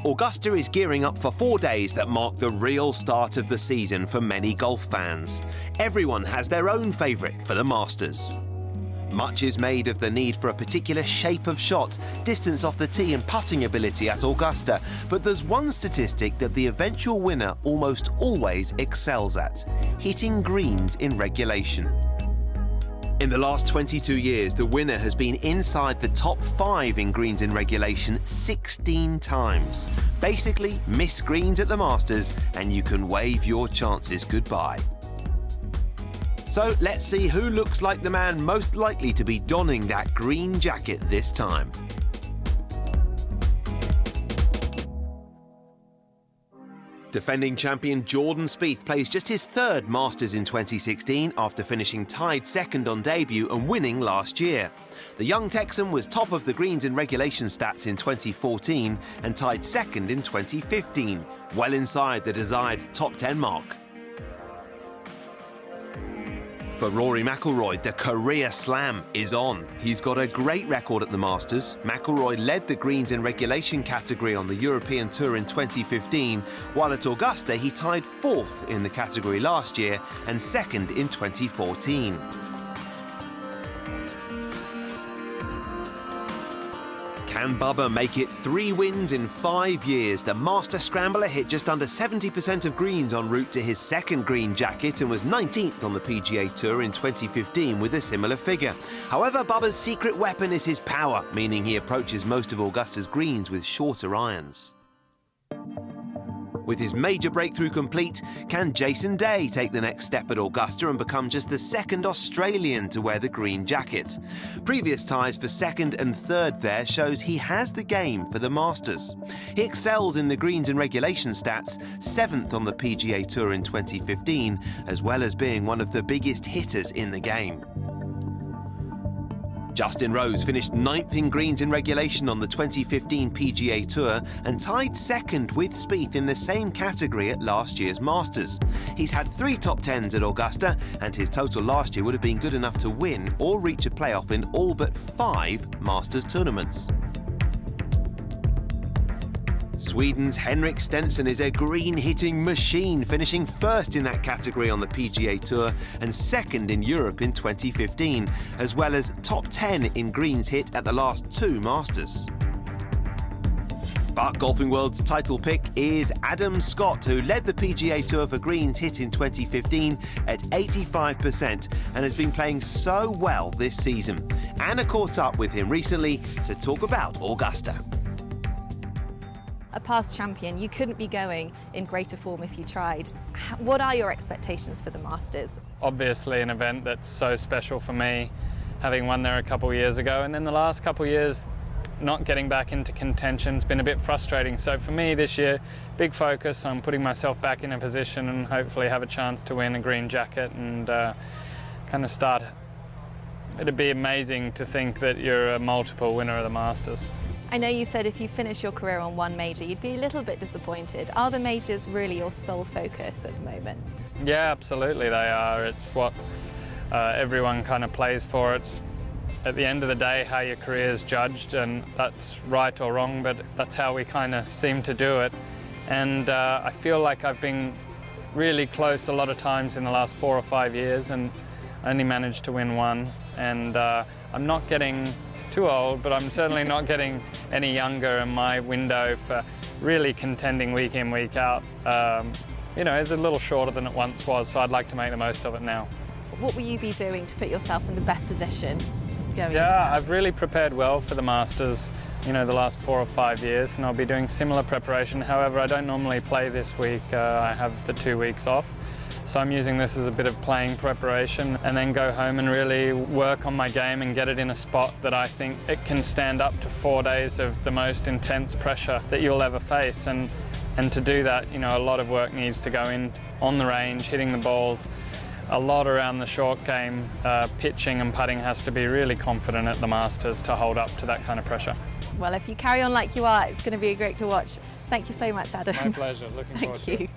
Augusta is gearing up for 4 days that mark the real start of the season for many golf fans. Everyone has their own favourite for the Masters. Much is made of the need for a particular shape of shot, distance off the tee and putting ability at Augusta, but there's one statistic that the eventual winner almost always excels at: hitting greens in regulation. In the last 22 years, the winner has been inside the top 5 in greens in regulation 16 times. Basically, miss greens at the Masters and you can wave your chances goodbye. So let's see who looks like the man most likely to be donning that green jacket this time. Defending champion Jordan Spieth plays just his 3rd Masters in 2016 after finishing tied 2nd on debut and winning last year. The young Texan was top of the greens in regulation stats in 2014 and tied 2nd in 2015, well inside the desired top 10 mark. For Rory McIlroy, the career slam is on. He's got a great record at the Masters. McIlroy led the greens in regulation category on the European Tour in 2015, while at Augusta he tied 4th in the category last year and 2nd in 2014. Can Bubba make it 3 wins in 5 years? The Master Scrambler hit just under 70% of greens en route to his 2nd green jacket and was 19th on the PGA Tour in 2015 with a similar figure. However, Bubba's secret weapon is his power, meaning he approaches most of Augusta's greens with shorter irons. With his major breakthrough complete, can Jason Day take the next step at Augusta and become just the 2nd Australian to wear the green jacket? Previous ties for 2nd and 3rd there shows he has the game for the Masters. He excels in the greens and regulation stats, 7th on the PGA Tour in 2015, as well as being one of the biggest hitters in the game. Justin Rose finished 9th in greens in regulation on the 2015 PGA Tour and tied 2nd with Spieth in the same category at last year's Masters. He's had 3 top 10s at Augusta, and his total last year would have been good enough to win or reach a playoff in all but 5 Masters tournaments. Sweden's Henrik Stenson is a green-hitting machine, finishing 1st in that category on the PGA Tour and 2nd in Europe in 2015, as well as top 10 in greens hit at the last 2 Masters. But Golfing World's title pick is Adam Scott, who led the PGA Tour for greens hit in 2015 at 85% and has been playing so well this season. Anna caught up with him recently to talk about Augusta. A past champion, you couldn't be going in greater form if you tried. What are your expectations for the Masters? Obviously an event that's so special for me, having won there a couple of years ago, and then the last couple of years not getting back into contention's been a bit frustrating. So for me this year, big focus on putting myself back in a position and hopefully have a chance to win a green jacket and kind of start. It'd be amazing to think that you're a multiple winner of the Masters. I know you said if you finish your career on one major, you'd be a little bit disappointed. Are the majors really your sole focus at the moment? Yeah, absolutely they are. It's what everyone kind of plays for. It's at the end of the day how your career is judged, and that's right or wrong, but that's how we kind of seem to do it. And I feel like I've been really close a lot of times in the last 4 or 5 years and only managed to win 1. And I'm not getting too old, but I'm certainly not getting any younger, and my window for really contending week in, week out, is a little shorter than it once was, so I'd like to make the most of it now. What will you be doing to put yourself in the best position going into Yeah, that? I've really prepared well for the Masters, the last 4 or 5 years, and I'll be doing similar preparation. However, I don't normally play this week. I have the 2 weeks off. So I'm using this as a bit of playing preparation and then go home and really work on my game and get it in a spot that I think it can stand up to 4 days of the most intense pressure that you'll ever face. And to do that, a lot of work needs to go in on the range, hitting the balls, a lot around the short game, pitching and putting has to be really confident at the Masters to hold up to that kind of pressure. Well, if you carry on like you are, it's going to be great to watch. Thank you so much, Adam. My pleasure. Looking forward to it. Thank you.